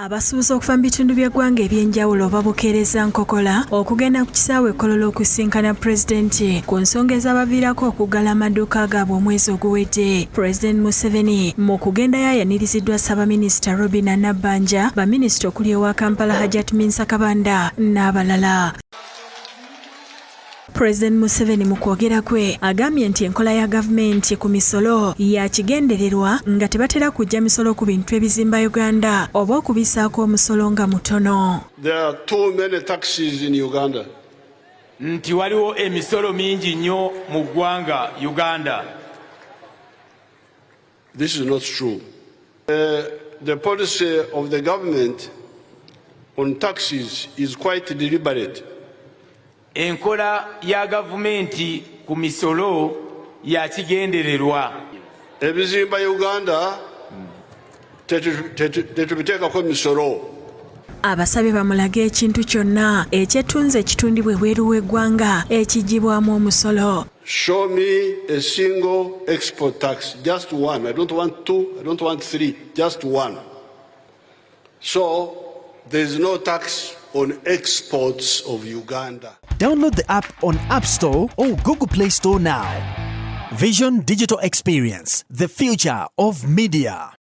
Abasuubuzi okuva mu bitundu by'eggwanga ebyenjawulo babukeereza nkokola okugenda ku kisaawe Kololo okusinkana pulezidenti ku nsonga ezabaviirako okuggala amaduuka gaabwe omwezi oguwedde. Pulezidenti Museveni mu kugendayo ayaniriziddwa Ssaabaminisita Robin Nabbanja, baminisita okuli owa Kampala Hajat Minsakabanda n'abalala. President Museveni mu kwogera kwe agambye nti enkola ya gavumenti ku misolo yakigendererwa nga tebatera kujja misolo ku bintu ebizimba Uganda oba okubisaako omusolo nga mutono. There are too many taxes in Uganda. Nti waliwo emisolo mingi nnyo mu ggwanga Uganda. This is not true. The policy of the government on taxes is quite deliberate. Enkola ya gavumenti ku misolo ya kigendererwa. Ebizimba Uganda tetubiteekako emisolo. Abasabye bamulage ekintu kyonna ekyettunze ekitundibwa ebweru w'eggwanga ekigibwamu omusolo. Show me a single export tax, just one. I don't want two, I don't want three, just one. So there is no tax on exports of Uganda. Download the app on App Store or Google Play Store now. Vision Digital Experience, the future of media.